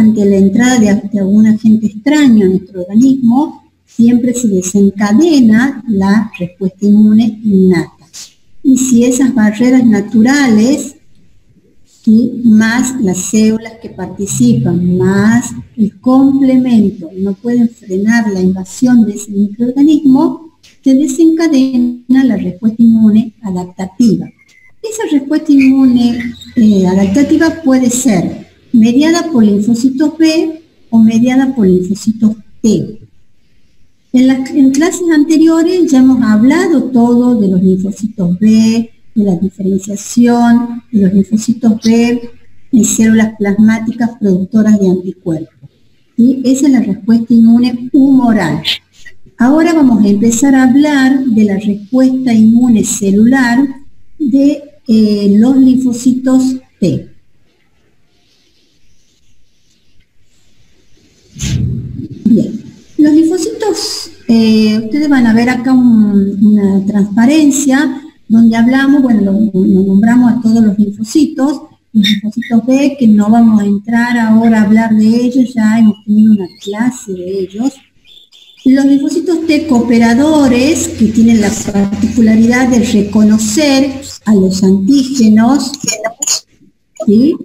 ante la entrada de algún agente extraño a nuestro organismo, siempre se desencadena la respuesta inmune innata. Y si esas barreras naturales, ¿sí?, más las células que participan, más el complemento, no pueden frenar la invasión de ese microorganismo, se desencadena la respuesta inmune adaptativa. Esa respuesta inmune adaptativa puede ser mediada por linfocitos B o mediada por linfocitos T. En clases anteriores ya hemos hablado todo de los linfocitos B, de la diferenciación de los linfocitos B en células plasmáticas productoras de anticuerpos, ¿sí? Esa es la respuesta inmune humoral. Ahora vamos a empezar a hablar de la respuesta inmune celular de los linfocitos T. Bien, los linfocitos, ustedes van a ver acá una transparencia donde hablamos, bueno, lo nombramos a todos los linfocitos B, que no vamos a entrar ahora a hablar de ellos, ya hemos tenido una clase de ellos. Los linfocitos T cooperadores, que tienen la particularidad de reconocer a los antígenos, ¿sí?,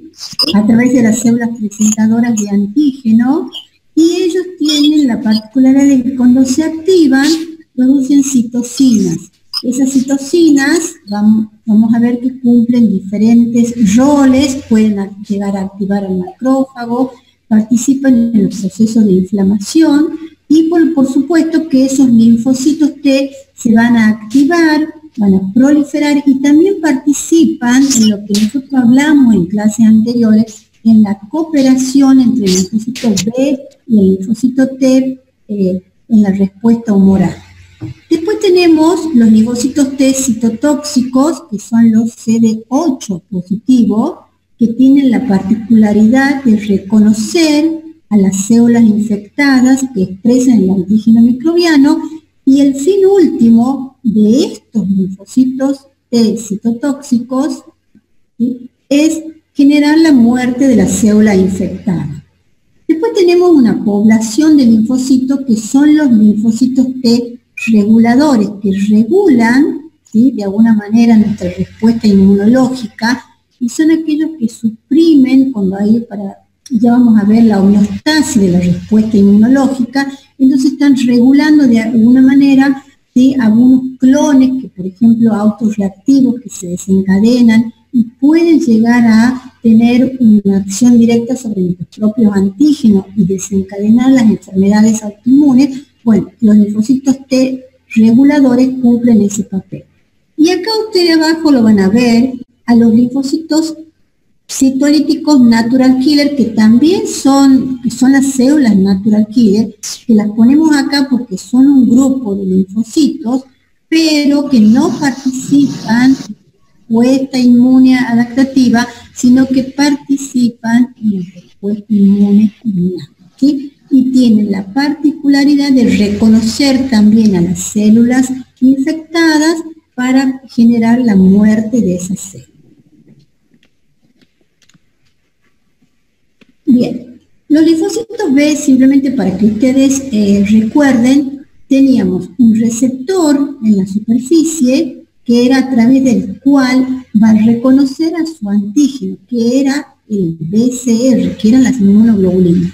a través de las células presentadoras de antígeno, y ellos tienen la particularidad de que cuando se activan, producen citocinas. Esas citocinas, vamos a ver que cumplen diferentes roles, pueden llegar a activar al macrófago, participan en los procesos de inflamación, y por supuesto que esos linfocitos T se van a activar, van a proliferar y también participan en lo que nosotros hablamos en clases anteriores, en la cooperación entre el linfocito B y el linfocito T en la respuesta humoral. Después tenemos los linfocitos T citotóxicos, que son los CD8 positivos, que tienen la particularidad de reconocer a las células infectadas que expresan el antígeno microbiano, y el fin último de estos linfocitos T citotóxicos, ¿sí?, es generar la muerte de la célula infectada. Después tenemos una población de linfocitos que son los linfocitos T reguladores, que regulan, ¿sí?, de alguna manera nuestra respuesta inmunológica, y son aquellos que suprimen, cuando hay ya vamos a ver la homeostasis de la respuesta inmunológica, entonces están regulando de alguna manera, ¿sí?, algunos clones que, por ejemplo, autorreactivos que se desencadenan y pueden llegar a tener una acción directa sobre nuestros propios antígenos y desencadenar las enfermedades autoinmunes. Bueno, los linfocitos T reguladores cumplen ese papel. Y acá ustedes abajo lo van a ver a los linfocitos citolíticos natural killer, que también son las células natural killer, que las ponemos acá porque son un grupo de linfocitos, pero que no participan en la respuesta inmune adaptativa, sino que participan en la respuesta inmune innata, ¿sí? Y tienen la particularidad de reconocer también a las células infectadas para generar la muerte de esas células. Bien, los linfocitos B, simplemente para que ustedes recuerden, teníamos un receptor en la superficie que era a través del cual va a reconocer a su antígeno, que era el BCR, que eran las inmunoglobulinas.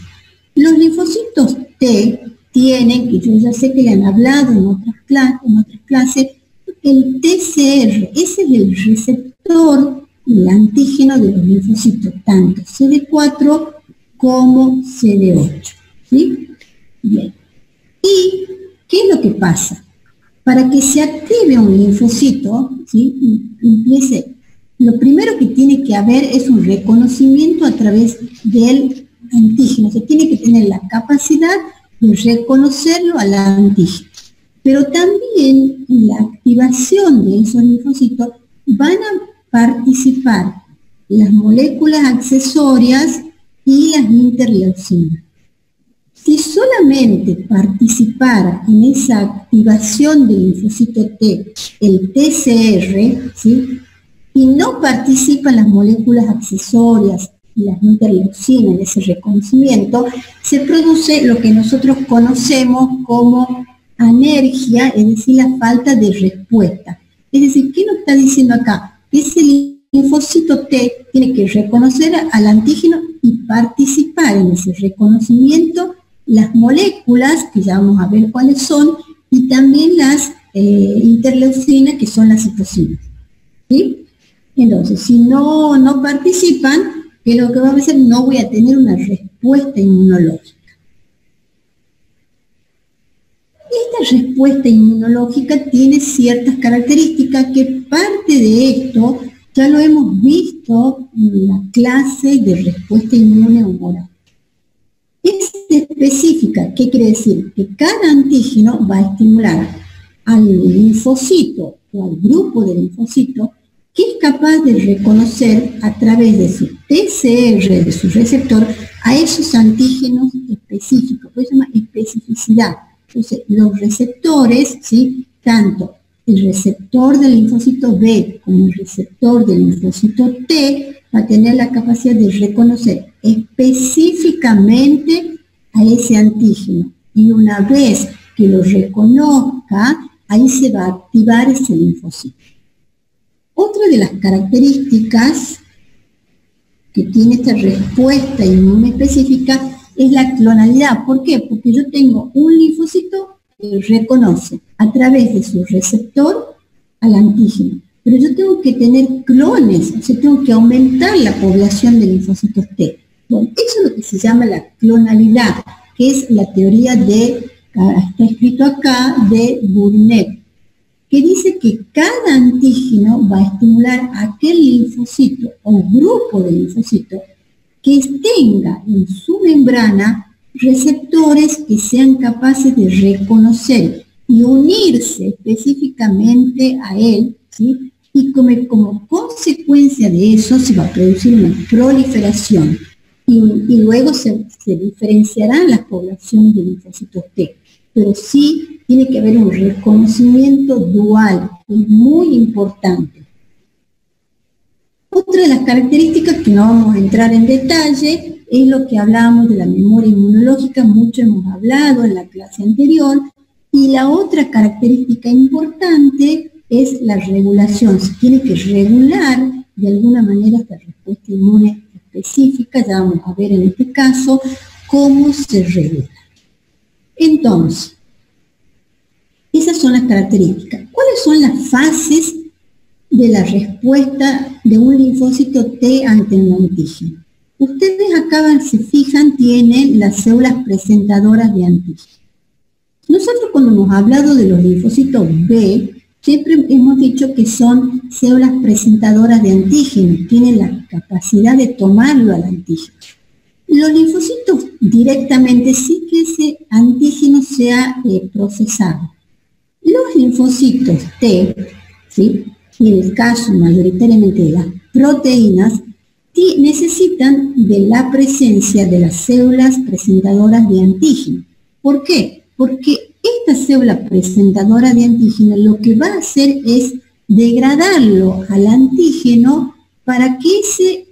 Los linfocitos T tienen, que yo ya sé que le han hablado en otras clases, el TCR, ese es el receptor, el antígeno de los linfocitos, tanto CD4 como CD8, ¿sí? Bien. ¿Y qué es lo que pasa? Para que se active un linfocito, ¿sí?, lo primero que tiene que haber es un reconocimiento a través del antígeno. Se tiene que tener la capacidad de reconocerlo al antígeno. Pero también en la activación de esos linfocitos van a participar las moléculas accesorias y las interleucinas. Si solamente participara en esa activación del linfocito T, el TCR, ¿sí?, y no participan las moléculas accesorias las interleucinas, ese reconocimiento, se produce lo que nosotros conocemos como anergia, es decir, la falta de respuesta. Es decir, ¿qué nos está diciendo acá? Ese linfocito T tiene que reconocer al antígeno y participar en ese reconocimiento las moléculas, que ya vamos a ver cuáles son, y también las interleucinas, que son las citocinas. ¿Sí? Entonces, si no participan, ¿qué es lo que va a hacer? No voy a tener una respuesta inmunológica. Esta respuesta inmunológica tiene ciertas características que parte de esto ya lo hemos visto en la clase de respuesta inmune humoral. Es específica, ¿qué quiere decir? Que cada antígeno va a estimular al linfocito o al grupo de linfocitos que es capaz de reconocer a través de su TCR, de su receptor, a esos antígenos específicos, por eso se llama especificidad. Entonces, los receptores, ¿sí?, tanto el receptor del linfocito B como el receptor del linfocito T, va a tener la capacidad de reconocer específicamente a ese antígeno. Y una vez que lo reconozca, ahí se va a activar ese linfocito. Otra de las características que tiene esta respuesta inmune específica es la clonalidad. ¿Por qué? Porque yo tengo un linfocito que reconoce a través de su receptor al antígeno. Pero yo tengo que tener clones, o sea, tengo que aumentar la población de linfocitos T. Bueno, eso es lo que se llama la clonalidad, que es la teoría de, está escrito acá, de Burnett, que dice que cada antígeno va a estimular a aquel linfocito o grupo de linfocitos que tenga en su membrana receptores que sean capaces de reconocer y unirse específicamente a él, ¿sí? Y como consecuencia de eso se va a producir una proliferación y luego se diferenciarán las poblaciones de linfocitos T. Pero sí tiene que haber un reconocimiento dual, que es muy importante. Otra de las características, que no vamos a entrar en detalle, es lo que hablábamos de la memoria inmunológica, mucho hemos hablado en la clase anterior, y la otra característica importante es la regulación. Se tiene que regular de alguna manera esta respuesta inmune específica, ya vamos a ver en este caso cómo se regula. Entonces, esas son las características. ¿Cuáles son las fases de la respuesta de un linfocito T ante un antígeno? Ustedes acá, se fijan, tienen las células presentadoras de antígeno. Nosotros cuando hemos hablado de los linfocitos B, siempre hemos dicho que son células presentadoras de antígeno, tienen la capacidad de tomarlo al antígeno. Los linfocitos directamente sí que ese antígeno sea procesado. Los linfocitos T, ¿sí?, y en el caso mayoritariamente de las proteínas, necesitan de la presencia de las células presentadoras de antígeno. ¿Por qué? Porque esta célula presentadora de antígeno lo que va a hacer es degradarlo al antígeno para que ese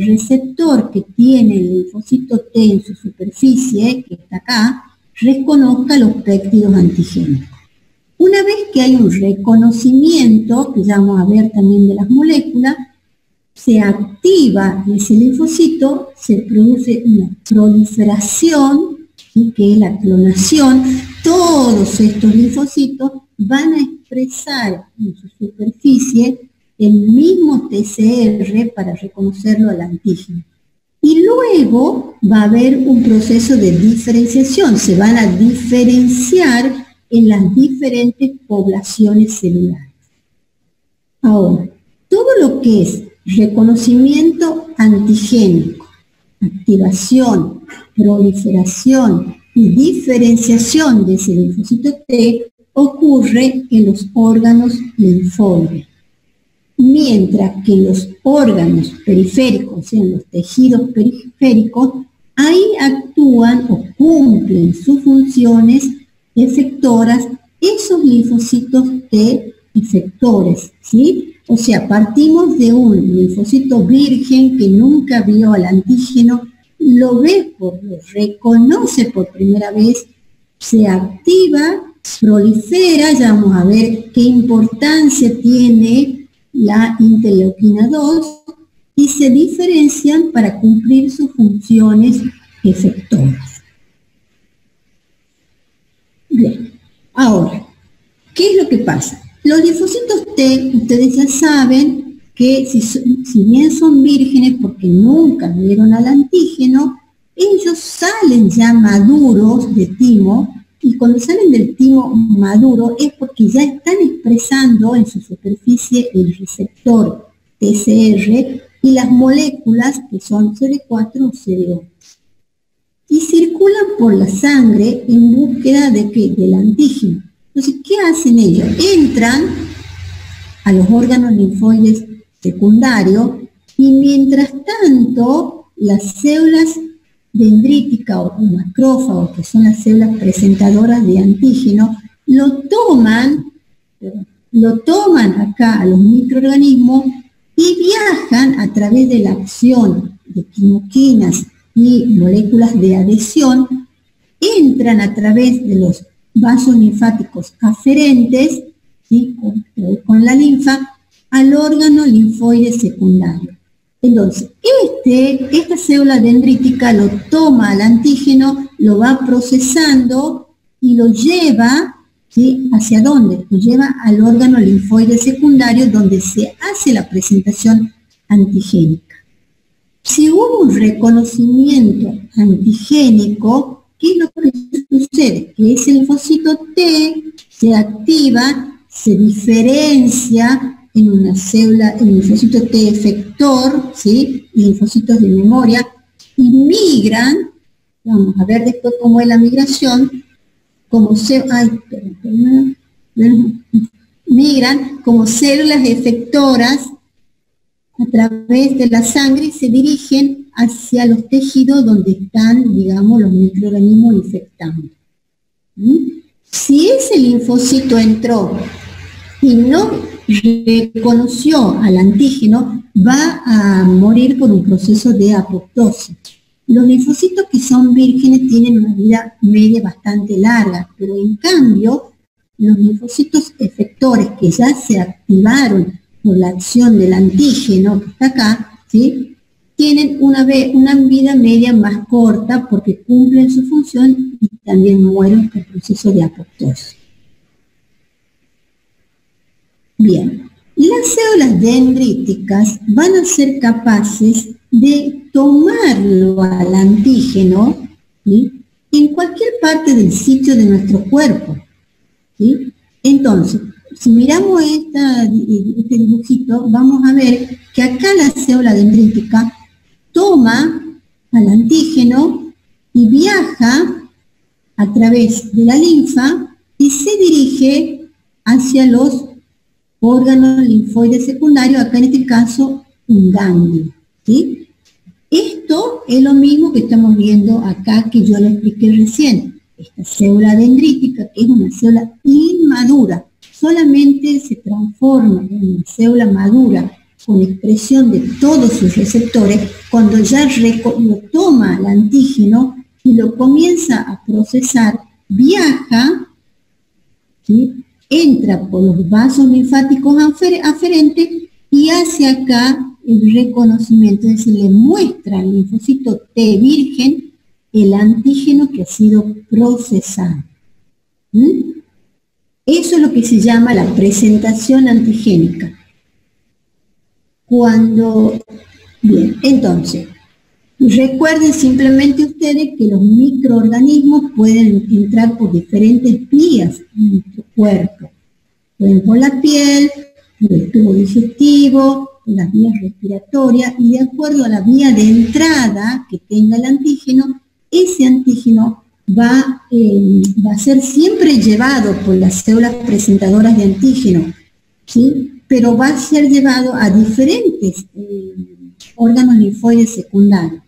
receptor que tiene el linfocito T en su superficie, que está acá, reconozca los péptidos antigénicos. Una vez que hay un reconocimiento, que ya vamos a ver también de las moléculas, se activa ese linfocito, se produce una proliferación, ¿sí?, que es la clonación. Todos estos linfocitos van a expresar en su superficie el mismo TCR para reconocerlo al antígeno. Y luego va a haber un proceso de diferenciación, se van a diferenciar en las diferentes poblaciones celulares. Ahora, todo lo que es reconocimiento antigénico, activación, proliferación y diferenciación de ese linfocito T ocurre en los órganos linfóides. Mientras que los órganos periféricos, o sea, en los tejidos periféricos, ahí actúan o cumplen sus funciones efectoras esos linfocitos T efectores, ¿sí? O sea, partimos de un linfocito virgen que nunca vio al antígeno, lo reconoce por primera vez, se activa, prolifera, ya vamos a ver qué importancia tiene la interleuquina 2, y se diferencian para cumplir sus funciones efectoras. Bien, ahora, ¿qué es lo que pasa? Los linfocitos T, ustedes ya saben que si bien son vírgenes porque nunca vieron al antígeno, ellos salen ya maduros de timo, y cuando salen del timo maduro es porque ya están expresando en su superficie el receptor TCR y las moléculas que son CD4 o CD8. Y circulan por la sangre en búsqueda de ¿qué? Del antígeno. Entonces, ¿qué hacen ellos? Entran a los órganos linfoides secundarios y mientras tanto las células dendríticas o macrófagos, que son las células presentadoras de antígeno, lo toman acá a los microorganismos y viajan a través de la acción de quimoquinas y moléculas de adhesión, entran a través de los vasos linfáticos aferentes, ¿sí? con la linfa, al órgano linfoide secundario. Entonces, esta célula dendrítica lo toma al antígeno, lo va procesando y lo lleva, ¿sí? ¿Hacia dónde? Lo lleva al órgano linfoide secundario, donde se hace la presentación antigénica. Si hubo un reconocimiento antigénico, ¿qué es lo que sucede? Que ese linfocito T se activa, se diferencia en una célula, el linfocito T efector, ¿sí? Linfocitos de memoria, y migran, vamos a ver después cómo es la migración, migran como células efectoras a través de la sangre y se dirigen hacia los tejidos donde están, digamos, los microorganismos infectando. Si ese linfocito entró y no reconoció al antígeno, va a morir por un proceso de apoptosis. Los linfocitos que son vírgenes tienen una vida media bastante larga, pero en cambio, los linfocitos efectores que ya se activaron por la acción del antígeno que está acá, ¿sí? Tienen una vida media más corta porque cumplen su función y también mueren por el proceso de apoptosis. Bien, las células dendríticas van a ser capaces de tomarlo al antígeno, ¿sí? En cualquier parte del sitio de nuestro cuerpo, ¿sí? Entonces, si miramos este dibujito, vamos a ver que acá la célula dendrítica toma al antígeno y viaja a través de la linfa y se dirige hacia los órganos linfoides secundarios, acá en este caso un ganglio, ¿sí? Esto es lo mismo que estamos viendo acá que yo le expliqué recién. Esta célula dendrítica, que es una célula inmadura, solamente se transforma en una célula madura con expresión de todos sus receptores cuando ya lo toma el antígeno y lo comienza a procesar, viaja, ¿sí? Entra por los vasos linfáticos aferentes y hace acá el reconocimiento, es decir, le muestra al linfocito T virgen el antígeno que ha sido procesado. Eso es lo que se llama la presentación antigénica. Bien, entonces, recuerden simplemente ustedes que los microorganismos pueden entrar por diferentes vías en nuestro cuerpo. Pueden por la piel, por el tubo digestivo, por las vías respiratorias, y de acuerdo a la vía de entrada que tenga el antígeno, ese antígeno va a ser siempre llevado por las células presentadoras de antígeno, ¿sí? Pero va a ser llevado a diferentes órganos linfoides secundarios.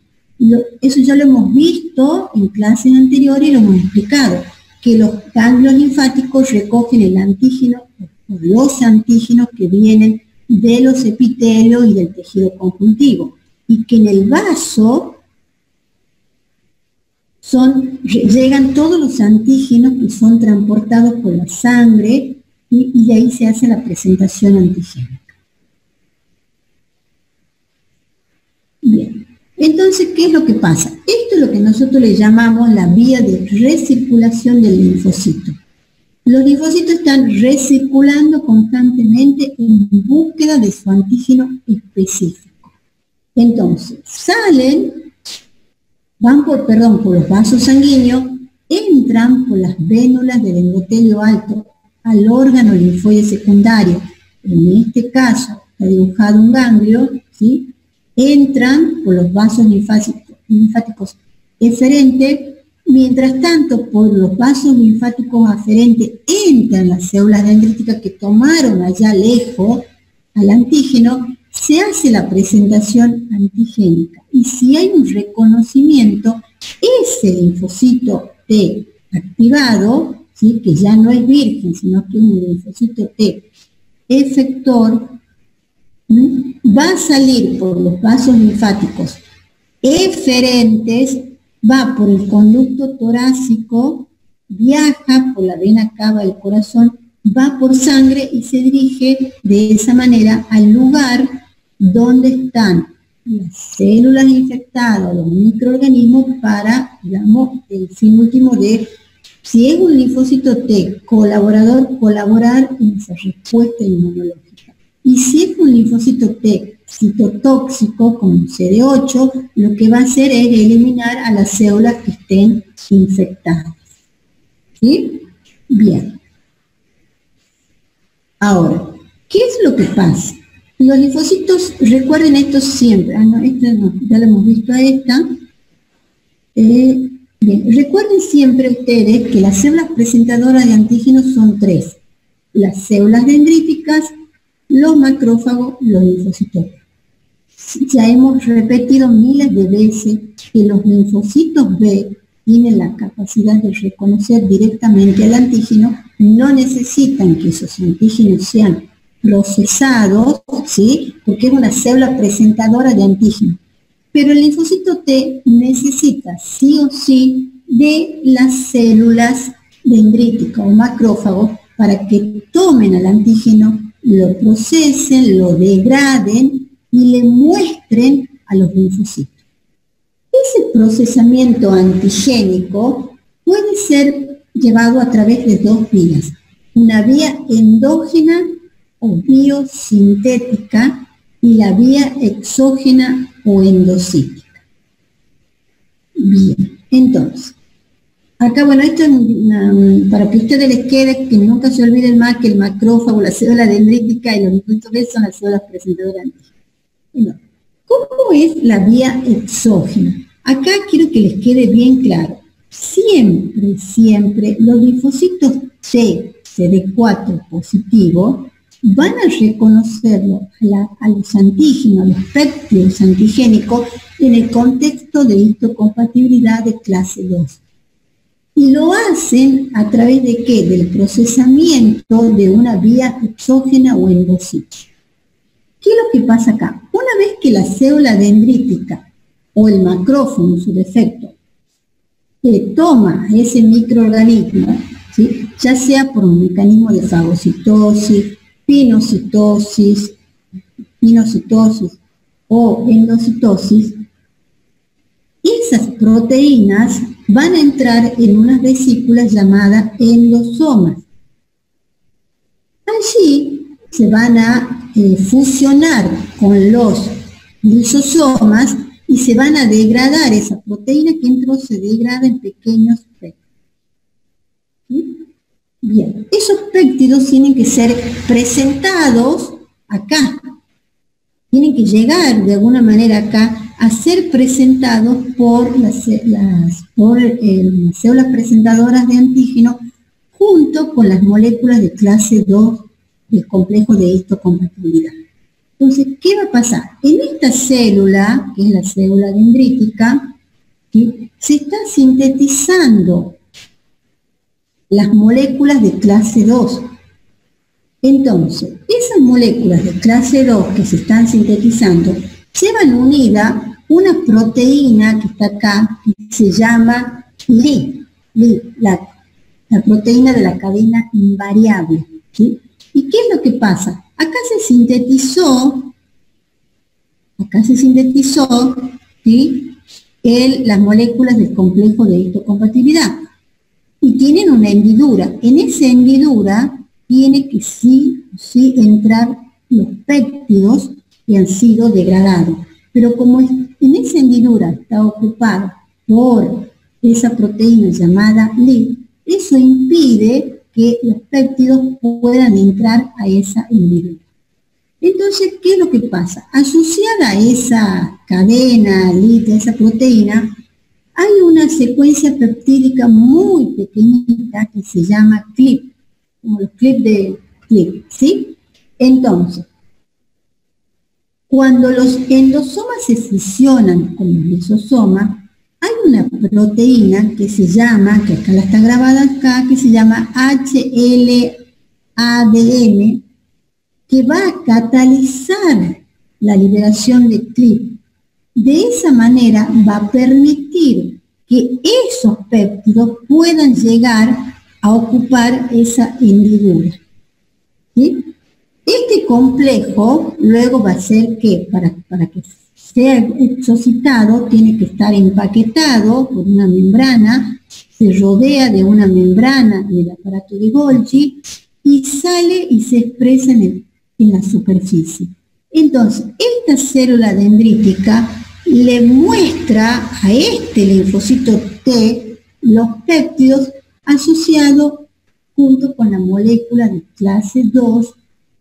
Eso ya lo hemos visto en clases anteriores y lo hemos explicado, que los ganglios linfáticos recogen el antígeno, los antígenos que vienen de los epitelios y del tejido conjuntivo, y que en el vaso llegan todos los antígenos que son transportados por la sangre y de ahí se hace la presentación antigénica. Bien, entonces, ¿qué es lo que pasa? Esto es lo que nosotros le llamamos la vía de recirculación del linfocito. Los linfocitos están recirculando constantemente en búsqueda de su antígeno específico. Entonces, van por los vasos sanguíneos, entran por las vénulas del endotelio alto al órgano linfoide secundario. En este caso está dibujado un ganglio, ¿sí? Entran por los vasos linfáticos eferentes. Mientras tanto, por los vasos linfáticos aferentes entran las células dendríticas que tomaron allá lejos al antígeno, se hace la presentación antigénica. Y si hay un reconocimiento, ese linfocito T activado, ¿sí? Que ya no es virgen, sino que es un linfocito T efector, va a salir por los vasos linfáticos eferentes, va por el conducto torácico, viaja por la vena cava del corazón, va por sangre y se dirige de esa manera al lugar donde están las células infectadas, los microorganismos, para, digamos, el fin último de, si es un linfocito T colaborador, colaborar en esa respuesta inmunológica. Y si es un linfocito T citotóxico, como CD8, lo que va a hacer es eliminar a las células que estén infectadas. ¿Sí? Bien. Ahora, ¿qué es lo que pasa? Los linfocitos, recuerden esto siempre. Esta no, ya lo hemos visto a esta. Bien, recuerden siempre ustedes que las células presentadoras de antígenos son tres: las células dendríticas, los macrófagos, los linfocitos. Ya hemos repetido miles de veces que los linfocitos B tienen la capacidad de reconocer directamente al antígeno, no necesitan que esos antígenos sean procesados, ¿sí? Porque es una célula presentadora de antígenos. Pero el linfocito T necesita sí o sí de las células dendríticas o macrófagos para que tomen al antígeno, lo procesen, lo degraden y le muestren a los linfocitos. Ese procesamiento antigénico puede ser llevado a través de dos vías: una vía endógena o biosintética y la vía exógena o endocítica. Bien, entonces, acá, bueno, esto es para que a ustedes les quede, que nunca se olviden más que el macrófago, la célula dendrítica y los linfocitos B son las células presentadoras de antígenos. Bueno, ¿cómo es la vía exógena? Acá quiero que les quede bien claro. Siempre los linfocitos T, CD4 positivo, van a reconocerlo a los antígenos, a los péptidos antigénicos, en el contexto de histocompatibilidad de clase 2. Y lo hacen a través de ¿qué? Del procesamiento de una vía exógena o endocítica. ¿Qué es lo que pasa acá? Una vez que la célula dendrítica o el macrófago en su defecto toma ese microorganismo, ¿sí? Ya sea por un mecanismo de fagocitosis, pinocitosis o endocitosis, esas proteínas van a entrar en unas vesículas llamadas endosomas. Allí se van a fusionar con los lisosomas y se van a degradar esa proteína que entró, se degrada en pequeños péptidos. ¿Sí? Bien, esos péptidos tienen que ser presentados acá, tienen que llegar de alguna manera acá a ser presentados por las células presentadoras de antígeno junto con las moléculas de clase 2 del complejo de histocompatibilidad. Entonces, ¿qué va a pasar? En esta célula, que es la célula dendrítica, ¿sí? Se está sintetizando las moléculas de clase 2. Entonces, esas moléculas de clase 2 que se están sintetizando llevan unida una proteína que está acá, que se llama Li, la proteína de la cadena invariable. ¿Sí? ¿Y qué es lo que pasa? Acá se sintetizó, ¿sí? Las moléculas del complejo de histocompatibilidad. Y tienen una hendidura. En esa hendidura tiene que sí entrar los péptidos que han sido degradados. Pero como en esa hendidura está ocupada por esa proteína llamada Li, eso impide que los péptidos puedan entrar a esa hendidura. Entonces, ¿qué es lo que pasa? Asociada a esa cadena Li, a esa proteína, hay una secuencia peptídica muy pequeñita que se llama clip, como los clips de clip, ¿sí? Entonces, cuando los endosomas se fusionan con los lisosomas, hay una proteína que se llama, que acá la está grabada acá, que se llama HLADN, que va a catalizar la liberación de clip. De esa manera va a permitir que esos péptidos puedan llegar a ocupar esa hendidura. ¿Sí? Este complejo luego va a ser que para que sea exocitado tiene que estar empaquetado por una membrana, se rodea de una membrana del aparato de Golgi y sale y se expresa en la superficie. Entonces, esta célula dendrítica le muestra a este linfocito T los péptidos asociados junto con la molécula de clase 2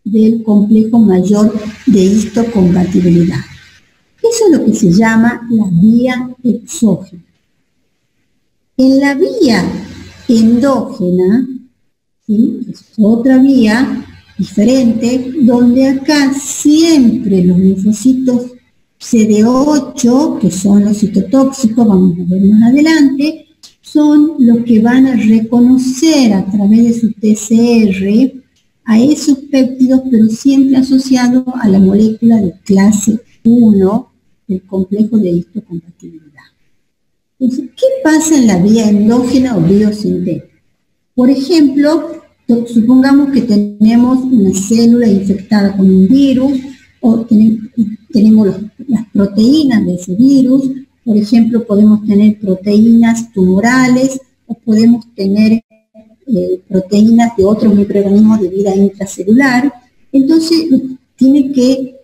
del complejo mayor de histocompatibilidad. Eso es lo que se llama la vía exógena. En la vía endógena, ¿sí? Es otra vía diferente, donde acá siempre los linfocitos CD8, que son los citotóxicos, vamos a ver más adelante, son los que van a reconocer a través de su TCR a esos péptidos, pero siempre asociados a la molécula de clase 1 del complejo de histocompatibilidad. Entonces, ¿qué pasa en la vía endógena o biosintética? Por ejemplo, supongamos que tenemos una célula infectada con un virus, o tenemos las proteínas de ese virus. Por ejemplo, podemos tener proteínas tumorales, o podemos tener proteínas de otros microorganismos de vida intracelular. Entonces, tiene que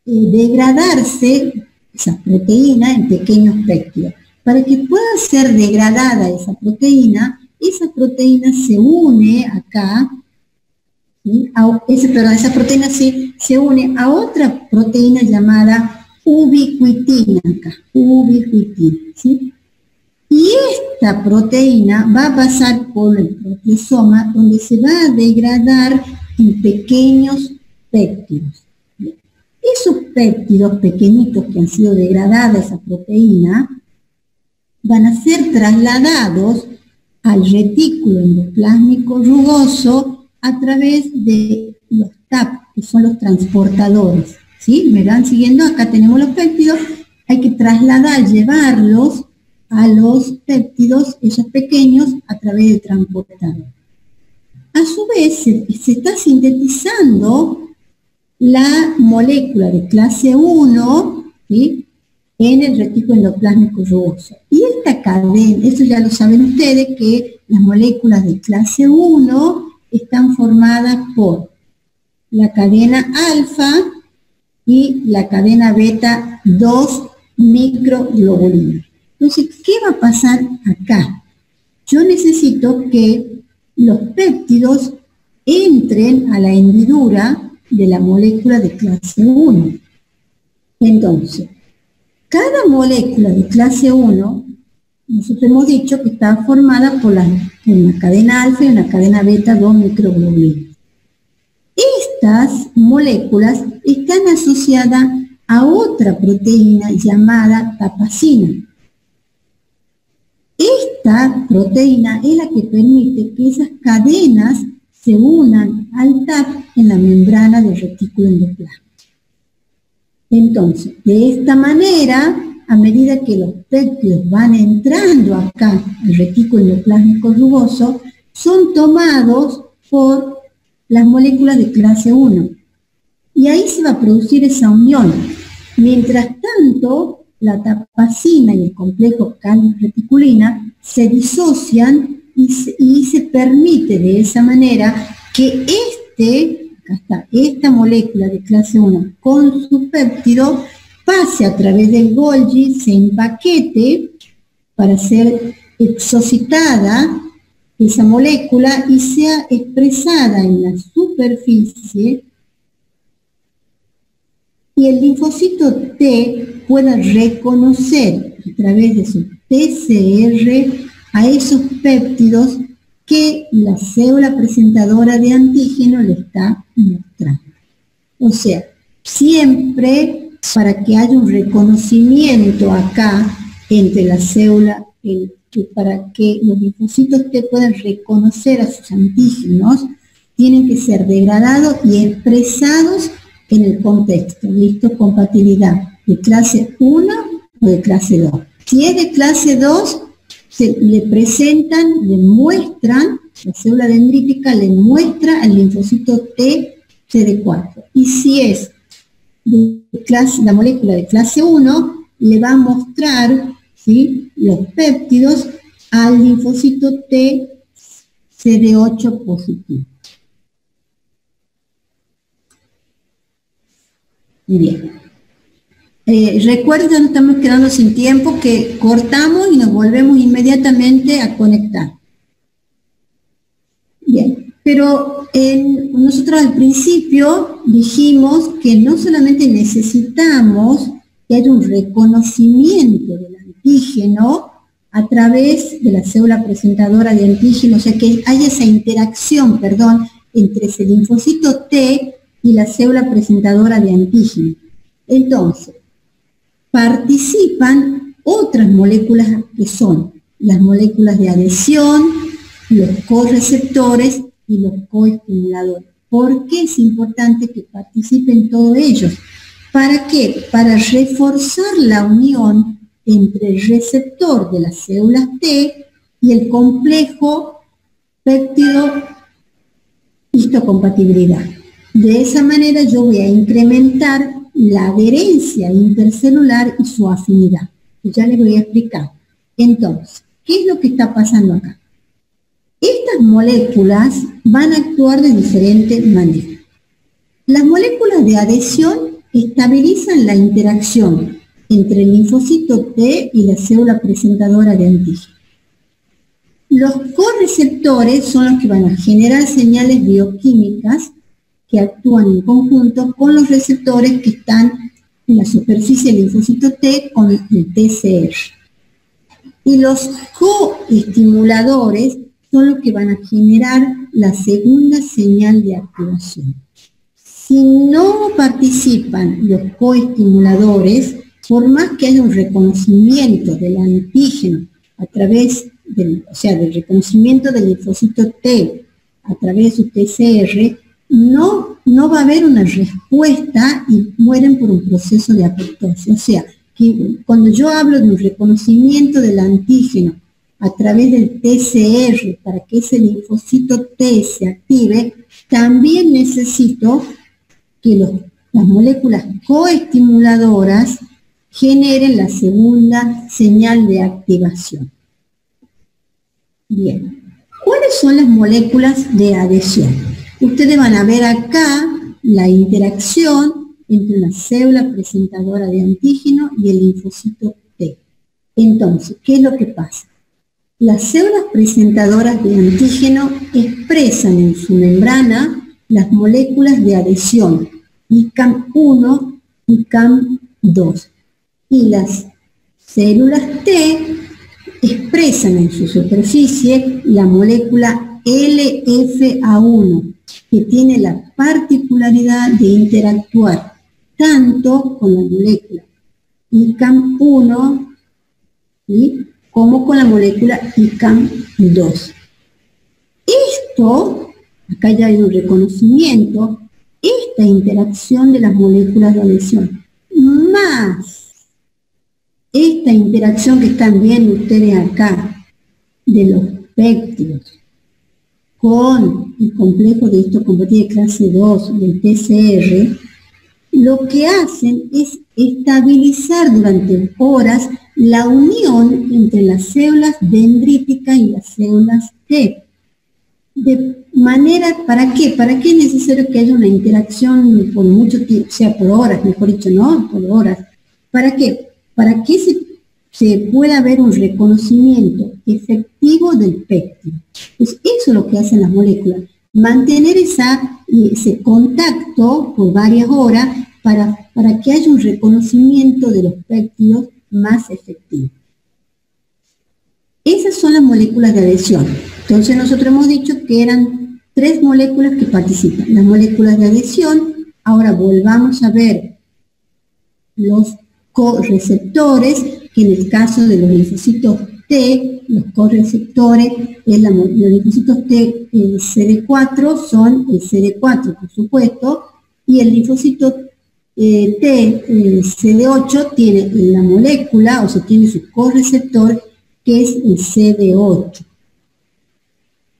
degradarse esa proteína en pequeños péptidos. Para que pueda ser degradada esa proteína se une acá, ¿sí? Esa proteína se une a otra proteína llamada ubiquitina, acá, ubiquitina, ¿sí? Y esta proteína va a pasar por el proteasoma, donde se va a degradar en pequeños péptidos. Esos péptidos pequeñitos que han sido degradadas esa proteína van a ser trasladados al retículo endoplásmico rugoso a través de los TAP, que son los transportadores. ¿Sí? ¿Me van siguiendo? Acá tenemos los péptidos, hay que llevarlos a los péptidos, esos pequeños, a través del transportador. A su vez, se está sintetizando la molécula de clase 1, ¿sí? En el retículo endoplásmico rugoso. Y esta cadena, eso ya lo saben ustedes, que las moléculas de clase 1 están formadas por la cadena alfa y la cadena beta 2 microglobulina. Entonces, ¿qué va a pasar acá? Yo necesito que los péptidos entren a la hendidura de la molécula de clase 1. Entonces, cada molécula de clase 1, nosotros hemos dicho que está formada por una cadena alfa y una cadena beta 2 microglobulinas. Estas moléculas están asociadas a otra proteína llamada tapacina. Esta proteína es la que permite que esas cadenas se unan al TAP en la membrana del retículo endoplasmático. Entonces, de esta manera, a medida que los péptidos van entrando acá al retículo endoplasmático rugoso, son tomados por las moléculas de clase 1. Y ahí se va a producir esa unión. Mientras tanto, la tapacina y el complejo cal-reticulina se disocian y se permite de esa manera que esta molécula de clase 1 con su péptido pase a través del Golgi, se empaquete para ser exocitada esa molécula y sea expresada en la superficie y el linfocito T pueda reconocer a través de su TCR a esos péptidos que la célula presentadora de antígeno le está mostrando. O sea, siempre para que haya un reconocimiento acá entre la célula, para que los linfocitos T puedan reconocer a sus antígenos, tienen que ser degradados y expresados en el contexto. ¿Listo? Compatibilidad de clase 1 o de clase 2. Si es de clase 2, le presentan, le muestran, la célula dendrítica le muestra al linfocito T CD4. Y si es la molécula de clase 1, le va a mostrar, ¿sí?, los péptidos al linfocito T CD8 positivo. Bien. Recuerden, estamos quedando sin tiempo, que cortamos y nos volvemos inmediatamente a conectar. Bien, pero nosotros al principio dijimos que no solamente necesitamos que haya un reconocimiento del antígeno a través de la célula presentadora de antígeno, o sea que haya esa interacción, entre ese linfocito T y la célula presentadora de antígeno. Entonces, participan otras moléculas que son las moléculas de adhesión, los correceptores y los coestimuladores. ¿Por qué es importante que participen todos ellos? ¿Para qué? Para reforzar la unión entre el receptor de las células T y el complejo péptido histocompatibilidad. De esa manera yo voy a incrementar la adherencia intercelular y su afinidad. Ya les voy a explicar. Entonces, ¿qué es lo que está pasando acá? Estas moléculas van a actuar de diferente manera. Las moléculas de adhesión estabilizan la interacción entre el linfocito T y la célula presentadora de antígeno. Los correceptores son los que van a generar señales bioquímicas que actúan en conjunto con los receptores que están en la superficie del linfocito T con el TCR. Y los coestimuladores son los que van a generar la segunda señal de activación. Si no participan los coestimuladores, por más que haya un reconocimiento del antígeno a través del reconocimiento del linfocito T a través de su TCR, no va a haber una respuesta y mueren por un proceso de apoptosis. O sea, que cuando yo hablo de un reconocimiento del antígeno a través del TCR para que ese linfocito T se active, también necesito que las moléculas coestimuladoras generen la segunda señal de activación. Bien, ¿cuáles son las moléculas de adhesión? Ustedes van a ver acá la interacción entre una célula presentadora de antígeno y el linfocito T. Entonces, ¿qué es lo que pasa? Las células presentadoras de antígeno expresan en su membrana las moléculas de adhesión, ICAM1 y CAM2. Y las células T expresan en su superficie la molécula LFA1, que tiene la particularidad de interactuar tanto con la molécula ICAM1, ¿sí?, como con la molécula ICAM2. Esto acá ya hay un reconocimiento, esta interacción de las moléculas de adhesión, más esta interacción que están viendo ustedes acá, de los péptidos, con el complejo de histocompatible de clase 2 del TCR, lo que hacen es estabilizar durante horas la unión entre las células dendríticas y las células T. De manera, ¿para qué? ¿Para qué es necesario que haya una interacción por mucho tiempo, o sea, por horas, mejor dicho, no, por horas? ¿Para qué? Para que se pueda ver un reconocimiento efectivo del péptido. Pues eso es lo que hacen las moléculas, mantener ese contacto por varias horas para que haya un reconocimiento de los péptidos más efectivo. Esas son las moléculas de adhesión. Entonces nosotros hemos dicho que eran 3 moléculas que participan. Las moléculas de adhesión, ahora volvamos a ver los correceptores, que en el caso de los linfocitos T, los correceptores, los linfocitos T CD4 son el CD4, por supuesto, y el linfocito T CD8 tiene la molécula, o sea, tiene su correceptor, que es el CD8.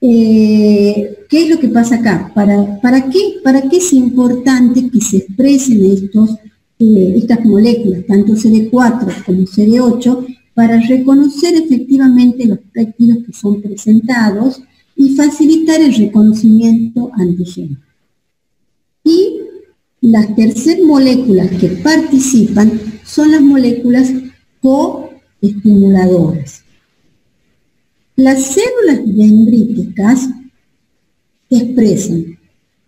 ¿Qué es lo que pasa acá? ¿Para qué es importante que se expresen estas moléculas, tanto CD4 como CD8, para reconocer efectivamente los péptidos que son presentados y facilitar el reconocimiento antigénico? Y las terceras moléculas que participan son las moléculas coestimuladoras. Las células dendríticas expresan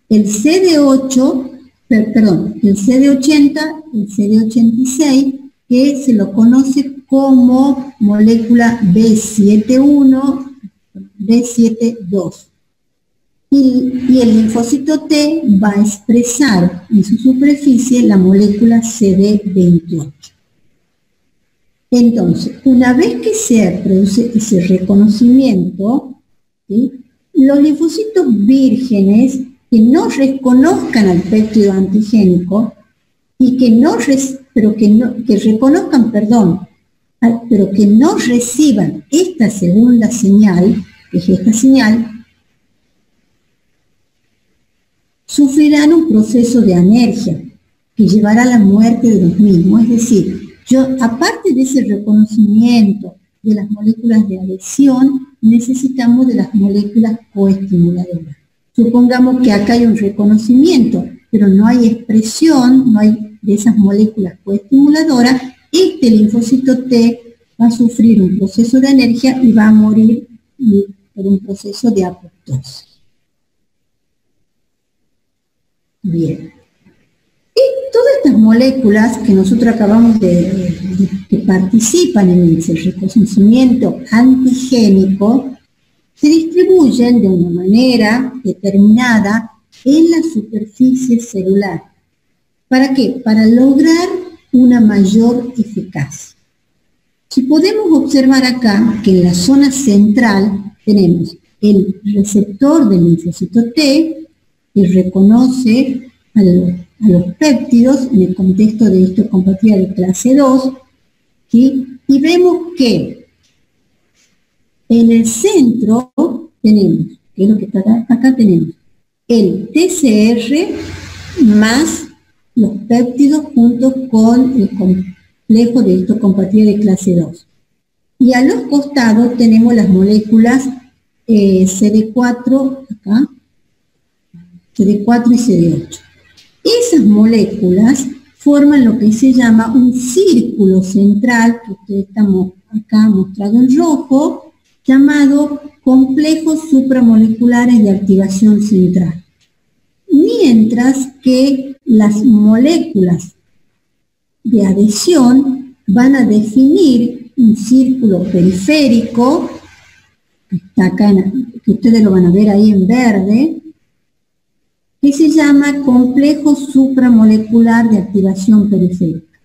el CD8, perdón, el CD80, el CD86, que se lo conoce como molécula B71, B72. Y el linfocito T va a expresar en su superficie la molécula CD28. Entonces, una vez que se produce ese reconocimiento, ¿sí?, los linfocitos vírgenes que no reconozcan al péptido antigénico y que reconozcan, pero que no reciban esta segunda señal, que es esta señal, sufrirán un proceso de anergia que llevará a la muerte de los mismos. Es decir, aparte de ese reconocimiento de las moléculas de adhesión, necesitamos de las moléculas coestimuladoras. Supongamos que acá hay un reconocimiento, pero no hay expresión, no hay de esas moléculas coestimuladoras, este linfocito T va a sufrir un proceso de anergia y va a morir por un proceso de apoptosis. Bien. Y todas estas moléculas que nosotros acabamos que participan en el reconocimiento antigénico se distribuyen de una manera determinada en la superficie celular. ¿Para qué? Para lograr una mayor eficacia. Si podemos observar acá que en la zona central tenemos el receptor del linfocito T, que reconoce a los péptidos en el contexto de histocompatibilidad de clase 2, ¿sí? Y vemos que en el centro tenemos, que es lo que está acá, tenemos el TCR más los péptidos juntos con el complejo de histocompatibilidad de clase 2. Y a los costados tenemos las moléculas CD4, acá, CD4 y CD8. Esas moléculas forman lo que se llama un círculo central, que ustedes estamos acá mostrado en rojo, llamado complejos supramoleculares de activación central. Mientras que las moléculas de adhesión van a definir un círculo periférico, que está acá, que ustedes lo van a ver ahí en verde, que se llama complejo supramolecular de activación periférica.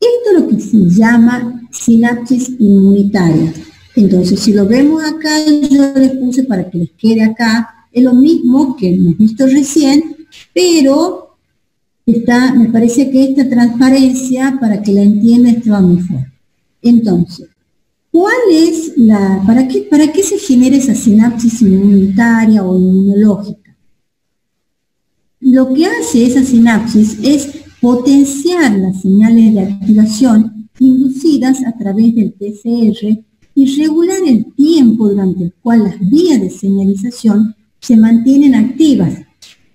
Esto es lo que se llama sinapsis inmunitaria. Entonces, si lo vemos acá, yo les puse para que les quede acá Es lo mismo que hemos visto recién, pero me parece que esta transparencia, para que la entienda, estaba mejor. Entonces, ¿para qué se genera esa sinapsis inmunitaria o inmunológica? Lo que hace esa sinapsis es potenciar las señales de activación inducidas a través del TCR y regular el tiempo durante el cual las vías de señalización se mantienen activas,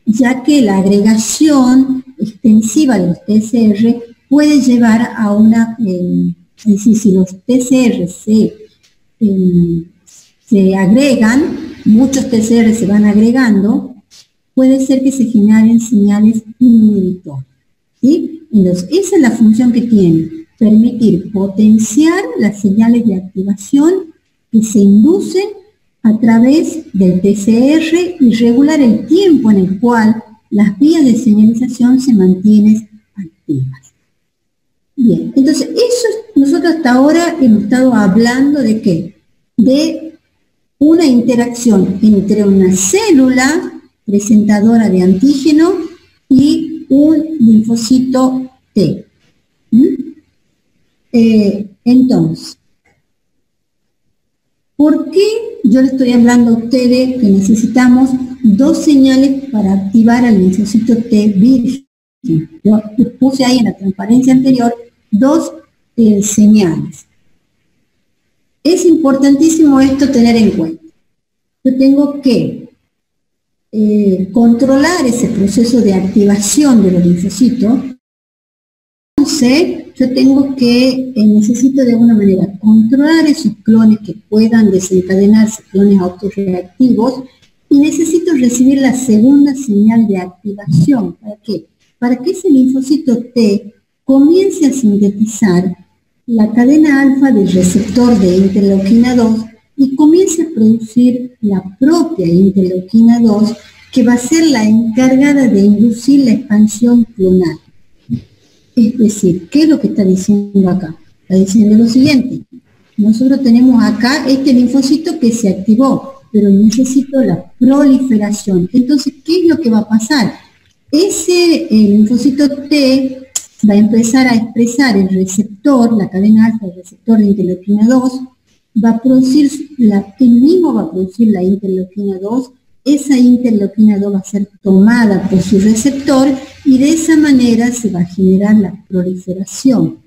ya que la agregación extensiva de los TCR puede llevar a una, es decir, si los TCR se agregan, muchos TCR se van agregando, puede ser que se generen señales inhibitorias, ¿sí? Entonces, esa es la función que tiene, permitir potenciar las señales de activación que se inducen a través del TCR y regular el tiempo en el cual las vías de señalización se mantienen activas. Bien, entonces nosotros hasta ahora hemos estado hablando de ¿qué? De una interacción entre una célula presentadora de antígeno y un linfocito T. Entonces, ¿por qué yo le estoy hablando a ustedes que necesitamos dos señales para activar al linfocito T virgen? Yo les puse ahí en la transparencia anterior dos señales. Es importantísimo esto tener en cuenta. Yo tengo que controlar ese proceso de activación de los linfocitos. Entonces, yo tengo que, necesito de alguna manera controlar esos clones que puedan desencadenarse, clones autorreactivos, y necesito recibir la segunda señal de activación. ¿Para qué? Para que ese linfocito T comience a sintetizar la cadena alfa del receptor de interleuquina 2 y comience a producir la propia interleuquina 2, que va a ser la encargada de inducir la expansión clonal. Es decir, ¿qué es lo que está diciendo acá? Está diciendo lo siguiente: nosotros tenemos acá este linfocito que se activó, pero necesito la proliferación. Entonces, ¿qué es lo que va a pasar? Ese linfocito T va a empezar a expresar el receptor, la cadena alfa del receptor de interleuquina 2, va a producir, él mismo va a producir la interleuquina 2, esa interleuquina 2 va a ser tomada por su receptor y de esa manera se va a generar la proliferación.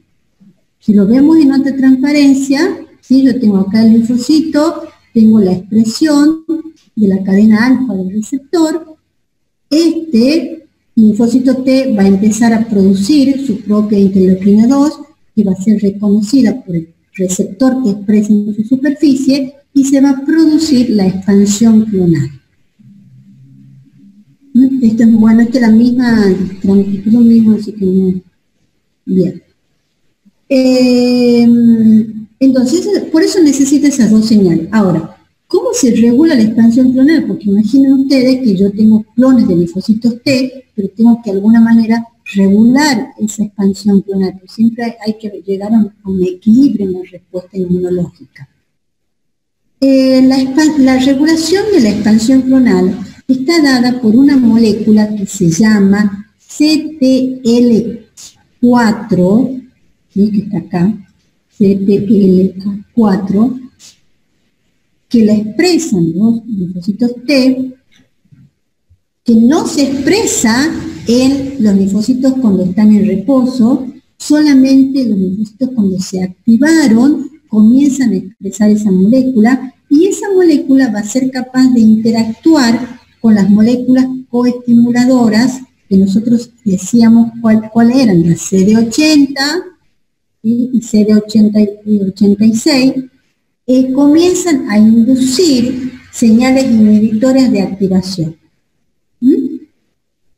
Si lo vemos en otra transparencia, ¿sí? Yo tengo acá el linfocito, tengo la expresión de la cadena alfa del receptor, este linfocito T va a empezar a producir su propia interleuquina 2, que va a ser reconocida por el receptor que expresa en su superficie, y se va a producir la expansión clonal. Esto es bueno, esto es la misma, es lo mismo, así que no. Bien. Entonces, por eso necesita esas dos señales. Ahora, ¿cómo se regula la expansión clonal? Porque imaginen ustedes que yo tengo clones de linfocitos T, pero tengo que de alguna manera regular esa expansión clonal, porque siempre hay que llegar a un equilibrio en la respuesta inmunológica. La regulación de la expansión clonal está dada por una molécula que se llama CTL4, ¿sí? Que está acá, CTL4, que la expresan los linfocitos T, que no se expresa en los linfocitos cuando están en reposo, solamente los linfocitos cuando se activaron comienzan a expresar esa molécula, y esa molécula va a ser capaz de interactuar con las moléculas coestimuladoras que nosotros decíamos cuáles eran, las CD80 y CD86, comienzan a inducir señales inhibitorias de activación.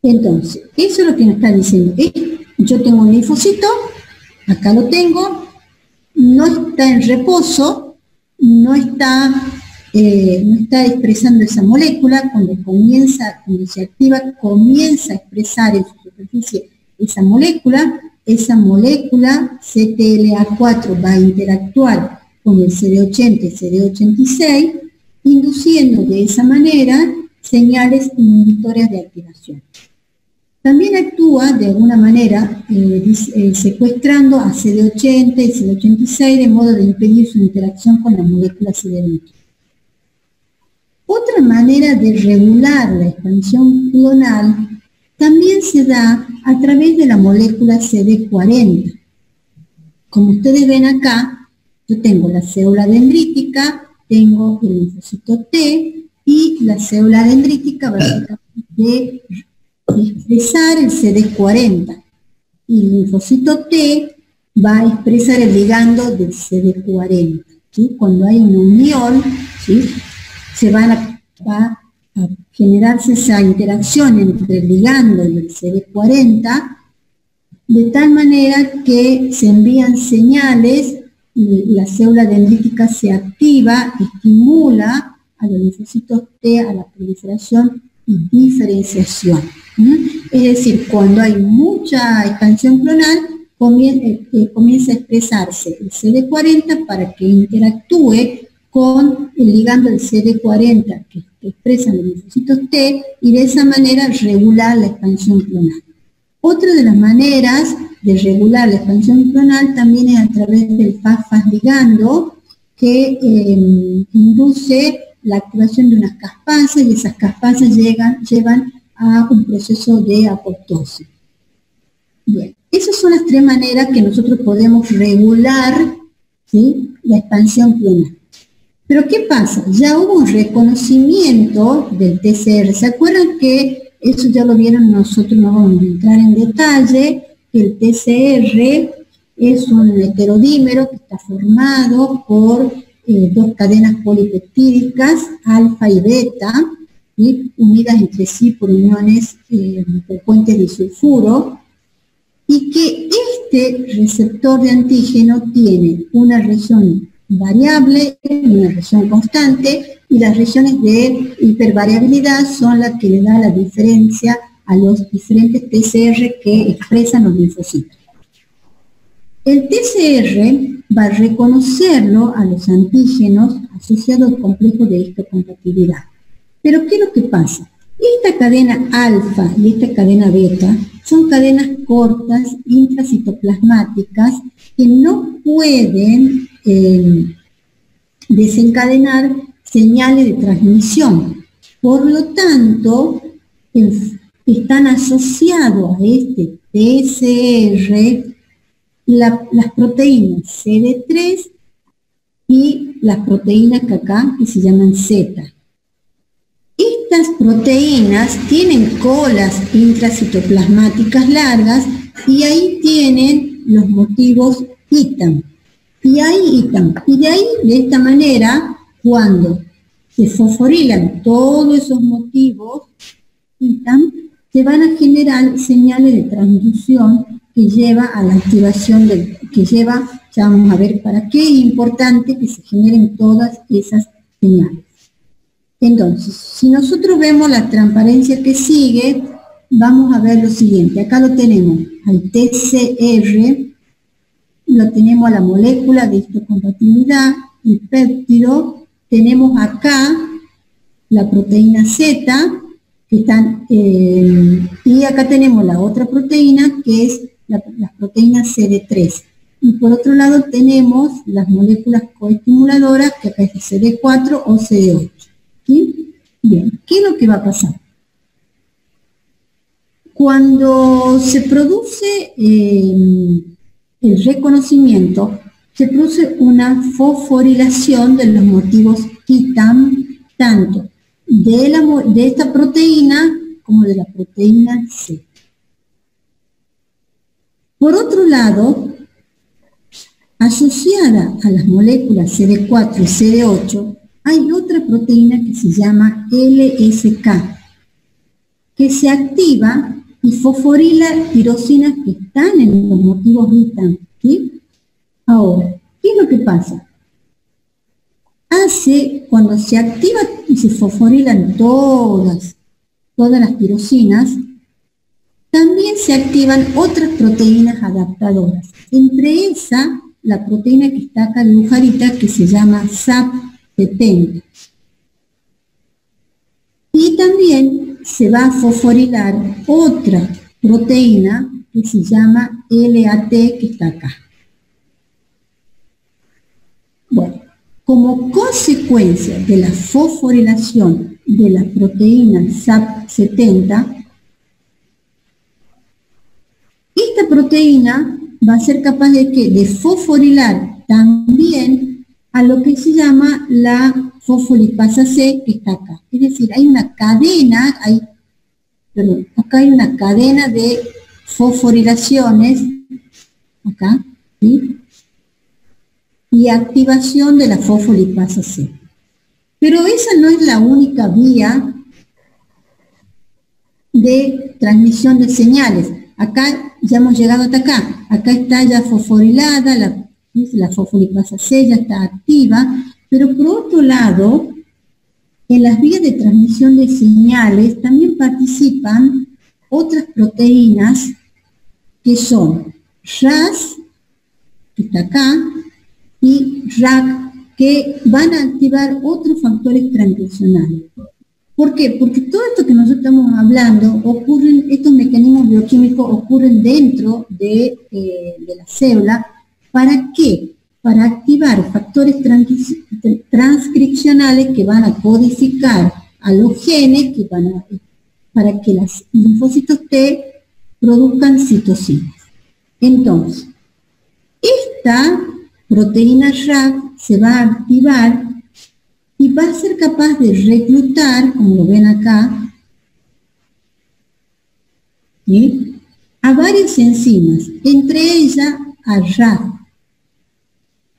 Entonces, eso es lo que nos está diciendo. Yo tengo un linfocito, acá lo tengo, no está en reposo, no está expresando esa molécula. Cuando se activa, comienza a expresar en su superficie esa molécula CTLA4 va a interactuar con el CD80 y CD86, induciendo de esa manera señales inhibitoras de activación. También actúa de alguna manera secuestrando a CD80 y CD86 de modo de impedir su interacción con la molécula CD20. Otra manera de regular la expansión clonal también se da a través de la molécula CD40. Como ustedes ven acá, yo tengo la célula dendrítica, tengo el linfocito T, y la célula dendrítica va a de expresar el CD40. Y el linfocito T va a expresar el ligando del CD40. ¿Sí? Cuando hay una unión, ¿sí? va a generarse esa interacción entre el ligando y el CD40, de tal manera que se envían señales y la célula dendrítica se activa, estimula a los linfocitos T a la proliferación y diferenciación. Es decir, cuando hay mucha expansión clonal, comienza a expresarse el CD40 para que interactúe con el ligando del CD40 que expresan los linfocitos T y de esa manera regular la expansión clonal. Otra de las maneras de regular la expansión clonal también es a través del FAS ligando que induce la activación de unas caspasas y esas caspasas llevan a un proceso de apoptosis. Bien, esas son las tres maneras que nosotros podemos regular, ¿sí?, la expansión clonal. Pero ¿qué pasa? Ya hubo un reconocimiento del TCR. ¿Se acuerdan que eso ya lo vieron nosotros? No vamos a entrar en detalle, que el TCR es un heterodímero que está formado por dos cadenas polipeptídicas, alfa y beta, ¿sí?, unidas entre sí por uniones por puentes disulfuro, y que este receptor de antígeno tiene una región variable y una región constante, y las regiones de hipervariabilidad son las que le da la diferencia a los diferentes TCR que expresan los linfocitos. El TCR va a reconocerlo a los antígenos asociados al complejo de histocompatibilidad. Pero ¿qué es lo que pasa? Esta cadena alfa y esta cadena beta son cadenas cortas intracitoplasmáticas que no pueden desencadenar señales de transmisión. Por lo tanto, están asociados a este TCR las proteínas CD3 y las proteínas que acá que se llaman Z. Estas proteínas tienen colas intracitoplasmáticas largas y ahí tienen los motivos ITAM. Y de ahí, de esta manera, cuando se fosforilan todos esos motivos ITAM, se van a generar señales de transducción que lleva a la activación ya vamos a ver para qué es importante que se generen todas esas señales. Entonces, si nosotros vemos la transparencia que sigue, vamos a ver lo siguiente. Acá lo tenemos al TCR, lo tenemos a la molécula de histocompatibilidad, el péptido, tenemos acá la proteína Z, que están, y acá tenemos la otra proteína, que es las proteínas CD3. Y por otro lado tenemos las moléculas coestimuladoras, que acá es CD4 o CD8. ¿Sí? Bien, ¿qué es lo que va a pasar? Cuando se produce el reconocimiento, se produce una fosforilación de los motivos ITAM, tanto de esta proteína como de la proteína Z. Por otro lado, asociada a las moléculas CD4 y CD8, hay otra proteína que se llama LSK, que se activa y fosforila tirosinas que están en los motivos ITAM, ¿sí? Ahora, ¿qué es lo que pasa? Cuando se activa y se fosforilan todas las tirosinas, también se activan otras proteínas adaptadoras. Entre esas, la proteína que está acá dibujadita, que se llama SAP70. Y también también se va a fosforilar otra proteína que se llama LAT, que está acá. Bueno, como consecuencia de la fosforilación de la proteína SAP70, esta proteína va a ser capaz de fosforilar también a lo que se llama la fosfolipasa C, que está acá. Es decir, hay una cadena, acá hay una cadena de fosforilaciones, acá, ¿sí? Y activación de la fosfolipasa C. Pero esa no es la única vía de transmisión de señales. Acá ya hemos llegado hasta acá. Acá está ya fosforilada, la fosfolipasa C ya está activa, pero por otro lado, en las vías de transmisión de señales también participan otras proteínas que son RAS, que está acá, y RAC, que van a activar otros factores transcripcionales. ¿Por qué? Porque todo esto que nosotros estamos hablando, estos mecanismos bioquímicos ocurren dentro de la célula. ¿Para qué? Para activar factores transcripcionales que van a codificar a los genes para que los linfocitos T produzcan citocinas. Entonces, esta proteína RAC se va a activar y va a ser capaz de reclutar, como lo ven acá, ¿sí?, a varias enzimas, entre ellas a RAC.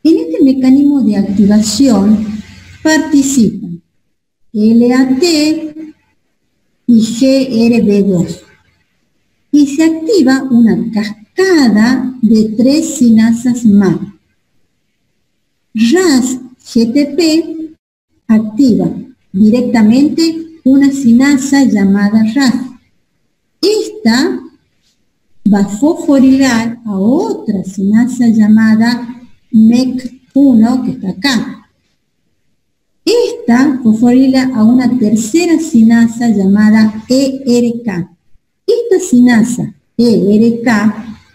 En este mecanismo de activación participan LAT y GRB2. Y se activa una cascada de 3 sinasas MAP. RAS-GTP activa directamente una sinasa llamada RAS. Esta va a fosforilar a otra sinasa llamada MEC1, que está acá. Esta fosforila a una tercera sinasa llamada ERK. Esta sinasa ERK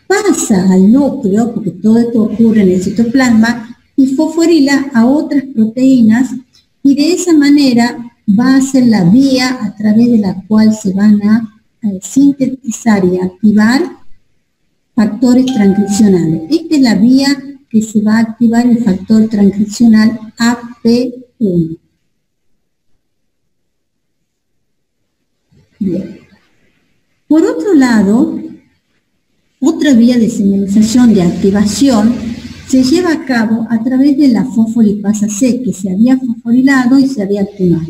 pasa al núcleo, porque todo esto ocurre en el citoplasma, y fosforila a otras proteínas, y de esa manera va a ser la vía a través de la cual se van a sintetizar y activar factores transcripcionales. Esta es la vía que se va a activar el factor transcripcional AP1. Bien. Por otro lado, otra vía de señalización de activación se lleva a cabo a través de la fosfolipasa C, que se había fosforilado y se había activado.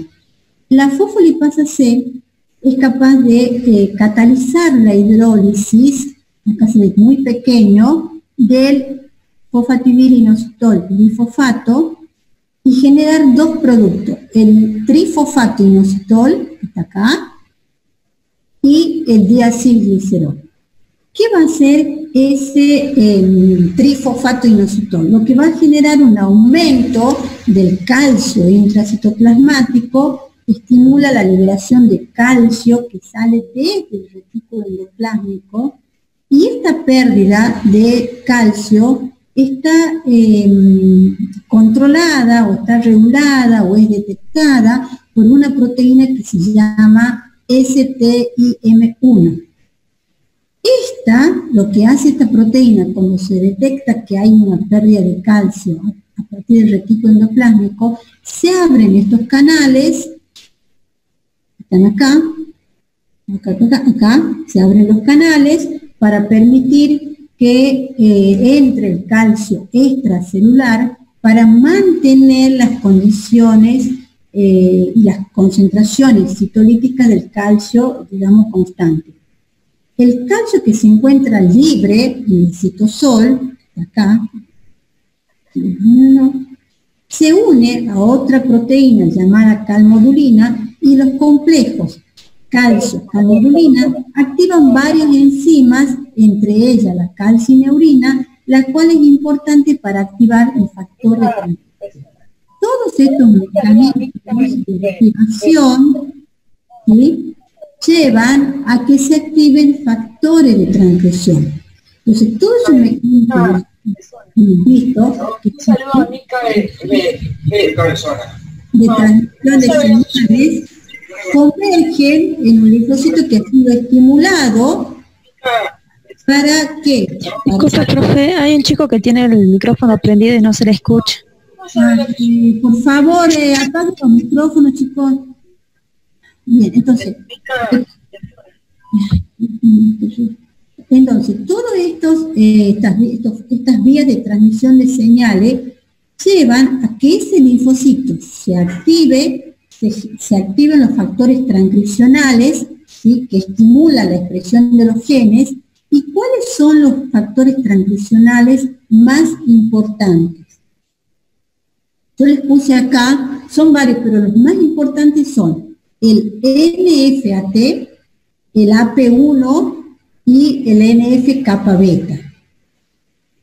La fosfolipasa C es capaz de catalizar la hidrólisis, acá se ve muy pequeño, del fosfatidilinositol glifosfato y generar dos productos, el trifosfato inositol, que está acá, y el diacilglicerol. ¿Qué va a hacer ese trifosfato inositol? Lo que va a generar un aumento del calcio intracitoplasmático, estimula la liberación de calcio que sale desde el retículo endoplásmico, y esta pérdida de calcio está controlada o está regulada o es detectada por una proteína que se llama STIM1. Lo que hace esta proteína cuando se detecta que hay una pérdida de calcio a partir del retículo endoplásmico, se abren estos canales, están acá, se abren los canales para permitir que entre el calcio extracelular para mantener las condiciones y las concentraciones citolíticas del calcio, digamos, constantes. El calcio que se encuentra libre en el citosol, acá, se une a otra proteína llamada calmodulina, y los complejos calcio-calmodulina activan varias enzimas, entre ellas la calcineurina, la cual es importante para activar el factor de transcripción. Todos estos mecanismos de activación ¿sí?, llevan a que se activen factores de transcripción. Entonces, todos esos mecanismos visto que de transmisión de señales convergen en un linfocito que ha sido estimulado. ¿Para qué? Disculpa, profe, hay un chico que tiene el micrófono prendido y no se le escucha. Por favor, apaguen los micrófonos, chicos. Bien, entonces todas estas vías de transmisión de señales llevan a que ese linfocito se activen los factores transcripcionales, ¿sí?, que estimulan la expresión de los genes. ¿Y cuáles son los factores transcripcionales más importantes? Yo les puse acá, son varios, pero los más importantes son el NF-κ, el AP1 y el NF-kappa beta.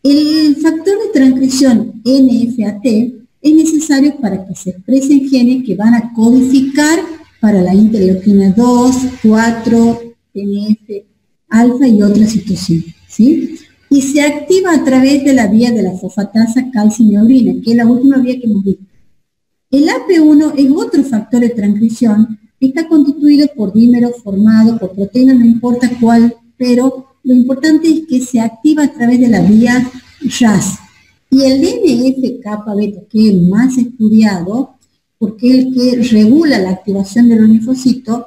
El factor de transcripción NF-κ es necesario para que se expresen genes que van a codificar para la interleuquina 2, 4, TNF-alfa y otras citocinas, ¿sí? Y se activa a través de la vía de la fosfatasa calcineurina, que es la última vía que hemos visto. El AP1 es otro factor de transcripción que está constituido por dímeros formados por proteínas, no importa cuál, pero lo importante es que se activa a través de la vía RAS. Y el NF-kappa beta, que es el más estudiado, porque es el que regula la activación de los linfocitos,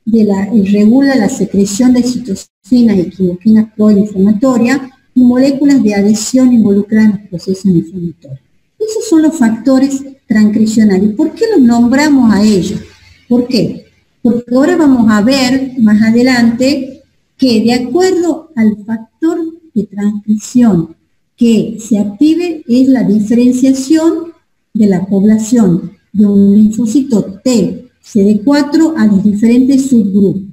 regula la secreción de citocinas y quimoquinas proinflamatorias y moléculas de adhesión involucradas en los procesos inflamatorios. Esos son los factores transcripcionales. ¿Por qué los nombramos a ellos? ¿Por qué? Porque ahora vamos a ver más adelante que de acuerdo al factor de transcripción que se active es la diferenciación de la población de un linfocito T CD4 a los diferentes subgrupos.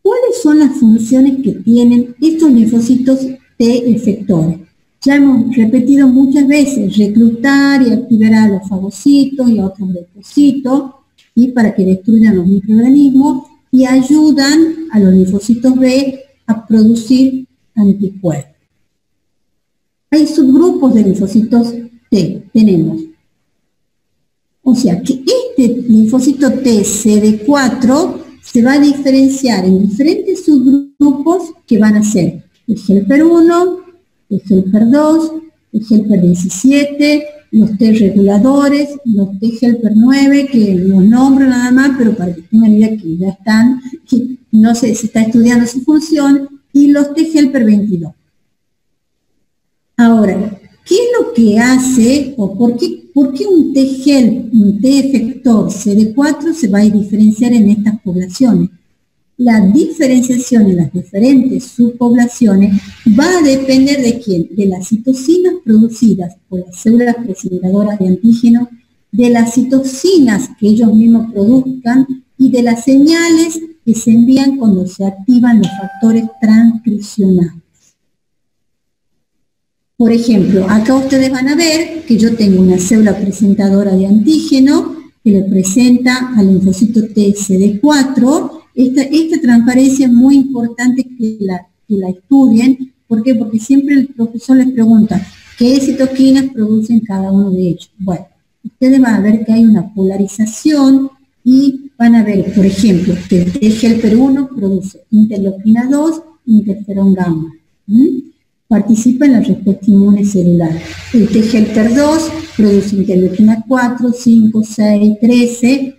¿Cuáles son las funciones que tienen estos linfocitos T efectores? Ya hemos repetido muchas veces, reclutar y activar a los fagocitos y a otros leucocitos, y para que destruyan los microorganismos, y ayudan a los linfocitos B a producir anticuerpos. Hay subgrupos de linfocitos T, tenemos. O sea que este linfocito T CD4 se va a diferenciar en diferentes subgrupos que van a ser el helper 1, el helper 2, el helper 17, los T reguladores, los T helper 9, que los nombro nada más, pero para que tengan idea que ya están, que no se está estudiando su función, y los T helper 22. Ahora, ¿qué es lo que hace, o por qué un T efector CD4 se va a diferenciar en estas poblaciones? La diferenciación en las diferentes subpoblaciones va a depender de quién, de las citocinas producidas por las células presentadoras de antígenos, de las citocinas que ellos mismos produzcan y de las señales que se envían cuando se activan los factores transcripcionales. Por ejemplo, acá ustedes van a ver que yo tengo una célula presentadora de antígeno que le presenta al linfocito TCD4. Esta transparencia es muy importante que la estudien. ¿Por qué? Porque siempre el profesor les pregunta qué citoquinas producen cada uno de ellos. Bueno, ustedes van a ver que hay una polarización y van a ver, por ejemplo, que el T-helper 1 produce interleuquina 2, interferón gamma. Participa en la respuesta inmune celular. El T-helper 2 produce interleuquina 4, 5, 6, 13,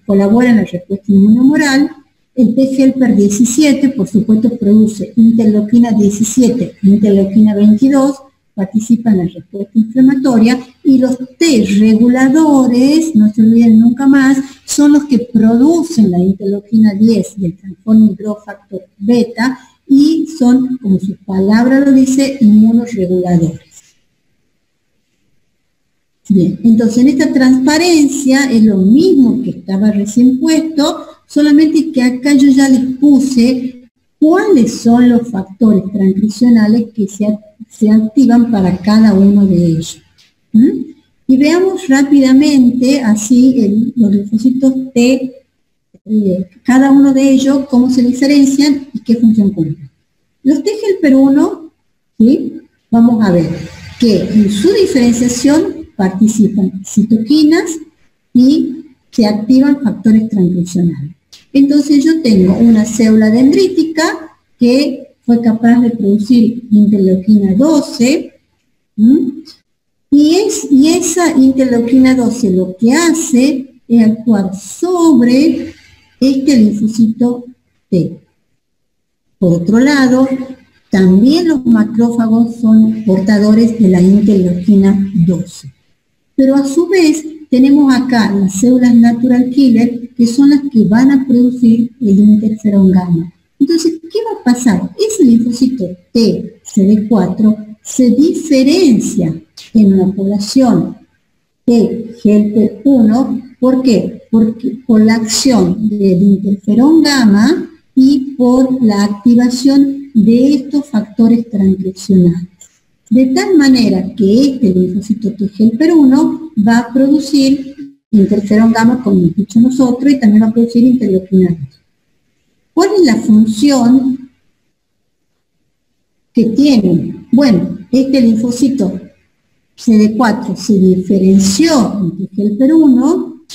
colabora en la respuesta inmunohumoral. El T-helper 17, por supuesto, produce interleuquina 17, interleuquina 22, participa en la respuesta inflamatoria, y los T reguladores, no se olviden nunca más, son los que producen la interleuquina 10 y el transforming growth factor beta, y son, como su palabra lo dice, inmunoreguladores. Bien, entonces en esta transparencia es lo mismo que estaba recién puesto, solamente que acá yo ya les puse cuáles son los factores transcripcionales que se activan para cada uno de ellos. Y veamos rápidamente así los linfocitos T, cada uno de ellos, cómo se diferencian y qué función cumplen. Los T helper 1, ¿sí? Vamos a ver que en su diferenciación participan citoquinas y se activan factores transcripcionales. Entonces yo tengo una célula dendrítica que fue capaz de producir interleuquina 12, y esa interleuquina 12 lo que hace es actuar sobre este linfocito T. Por otro lado, también los macrófagos son portadores de la interleuquina 12. Pero a su vez tenemos acá las células natural killer, que son las que van a producir el interferón gamma. Entonces, ¿qué va a pasar? Ese linfocito T, CD4, se diferencia en una población T helper 1. ¿Por qué? Porque por la acción del interferón gamma y por la activación de estos factores transcripcionales. De tal manera que este linfocito T helper 1 va a producir interferón gamma, como hemos dicho nosotros, y también va a producir interleuquina 2. ¿Cuál es la función que tiene? Bueno, este linfocito CD4 se diferenció en T helper 1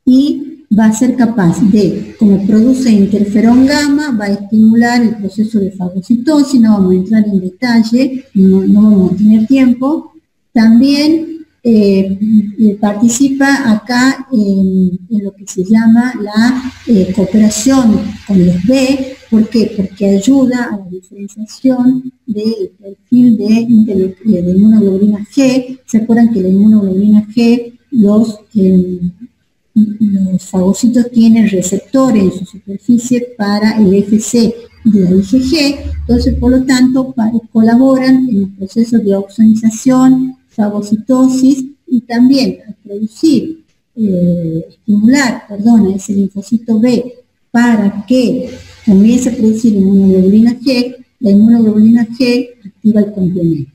y va a ser capaz de, como produce interferón gamma, va a estimular el proceso de fagocitosis. No vamos a entrar en detalle, no vamos a tener tiempo. También participa acá en lo que se llama la cooperación con los B. ¿Por qué? Porque ayuda a la diferenciación del perfil de inmunoglobulina G. ¿Se acuerdan que la inmunoglobulina G, los fagocitos tienen receptores en su superficie para el FC de la IgG? Entonces, por lo tanto, colaboran en los procesos de opsonización, fagocitosis, y también al producir, estimular a ese linfocito B para que comience a producir inmunoglobulina G, la inmunoglobulina G activa el complemento.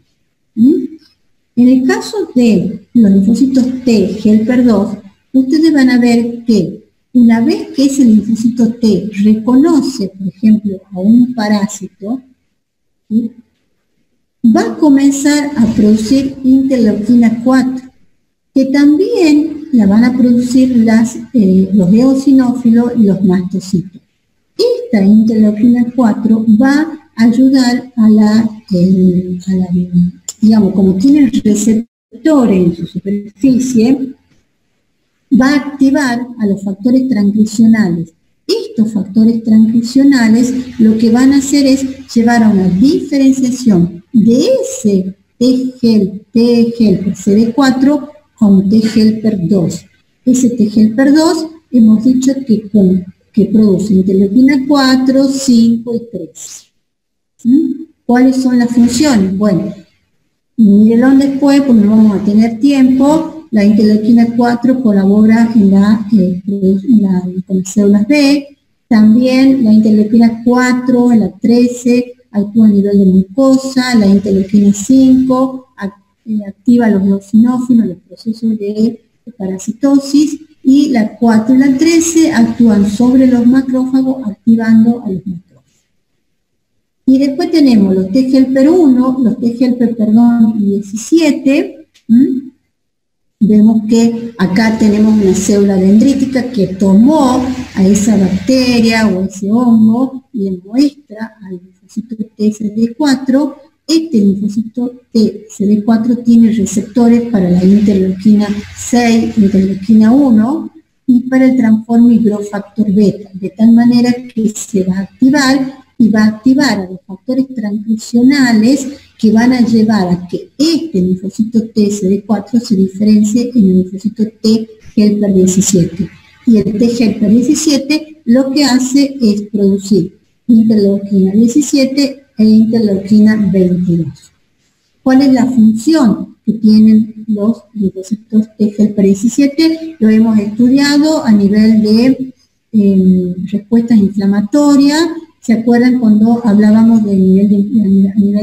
En el caso de los linfocitos T helper 2, ustedes van a ver que una vez que ese linfocito T reconoce, por ejemplo, a un parásito, ¿sí?, va a comenzar a producir interleuquina 4, que también la van a producir los eosinófilos y los mastocitos. Esta interleuquina 4 va a ayudar digamos, como tiene receptores en su superficie, va a activar a los factores transcripcionales. Estos factores transcripcionales lo que van a hacer es llevar a una diferenciación de ese T helper CD4 con T helper 2. Ese T helper 2 hemos dicho que produce interleuquina 4, 5 y 3. ¿Cuáles son las funciones? Bueno, mírenlo después porque no vamos a tener tiempo. La interleuquina 4 colabora con las células B. También la interleuquina 4, la 13, actúa a nivel de mucosa. La interleuquina 5 activa los eosinófilos, los procesos de parasitosis. Y la 4 y la 13 actúan sobre los macrófagos, activando a los macrófagos. Y después tenemos los T helper 1, los T helper, 17. Vemos que acá tenemos una célula dendrítica que tomó a esa bacteria o ese hongo y le muestra al linfocito TCD4. Este linfocito TCD4 tiene receptores para la interleuquina 6, interleuquina 1 y para el transforme growth factor beta, de tal manera que se va a activar y va a activar a los factores transcripcionales que van a llevar a que este linfocito TCD4 se diferencie en el linfocito T helper 17. Y el T helper 17 lo que hace es producir interleuquina 17 e interleuquina 22. ¿Cuál es la función que tienen los linfocitos T helper 17? Lo hemos estudiado a nivel de respuestas inflamatorias. ¿Se acuerdan cuando hablábamos a nivel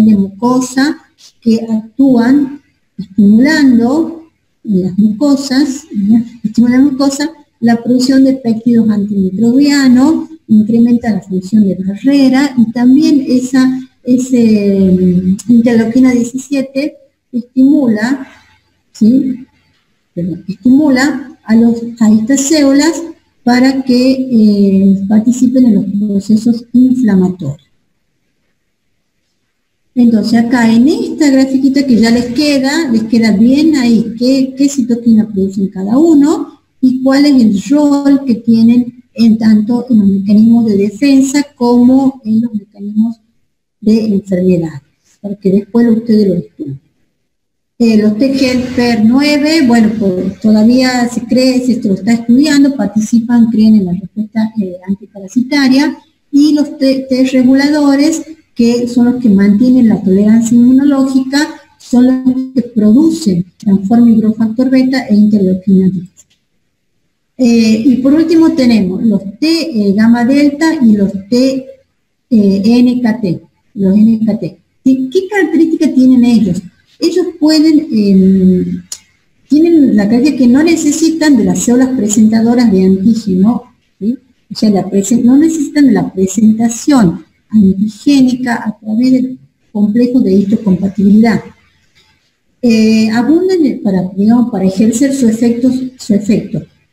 de mucosa, que actúan estimulando en las mucosas, estimula la mucosa, la producción de péptidos antimicrobianos, incrementa la función de barrera y también interleuquina 17 estimula, ¿sí? Estimula a estas células para que participen en los procesos inflamatorios. Entonces acá en esta grafiquita que ya les queda bien ahí qué citoquina producen cada uno y cuál es el rol que tienen tanto en los mecanismos de defensa como en los mecanismos de enfermedades, para que después ustedes lo estudien. Los TGLPR9, bueno, pues todavía se cree, se lo está estudiando, creen en la respuesta antiparasitaria, y los T reguladores, que son los que mantienen la tolerancia inmunológica, son los que producen transforma y growth factor beta e interleuquina 10. Y por último tenemos los T gamma delta y los T NKT. Los NKT. ¿Qué características tienen ellos? Ellos tienen la característica que no necesitan de las células presentadoras de antígeno, ¿sí? O sea, no necesitan de la presentación antigénica a través del complejo de histocompatibilidad. Abundan para ejercer su efecto.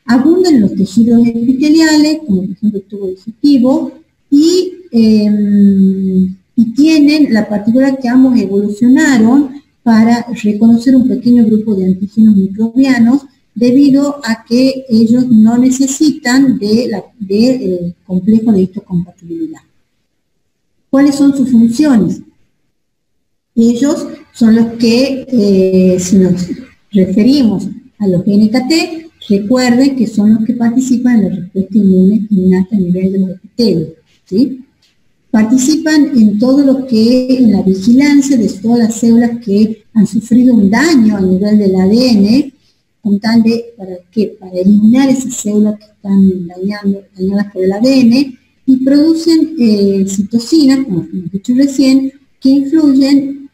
Abundan en los tejidos epiteliales, como por ejemplo el tubo digestivo, y tienen la particularidad que ambos evolucionaron para reconocer un pequeño grupo de antígenos microbianos, debido a que ellos no necesitan del complejo de histocompatibilidad. ¿Cuáles son sus funciones? Ellos son los que, si nos referimos a los NKT, recuerden que son los que participan en la respuesta inmune innata a nivel de los epitelios, ¿sí? Participan en todo lo que en la vigilancia de todas las células que han sufrido un daño a nivel del ADN, con tal de, para eliminar esas células que están dañadas por el ADN, y producen citocinas, como hemos dicho recién, que influyen,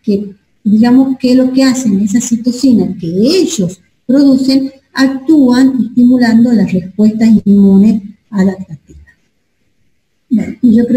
digamos que lo que hacen esas citocinas que ellos producen, actúan estimulando las respuestas inmunes adaptativas. Bueno, y yo creo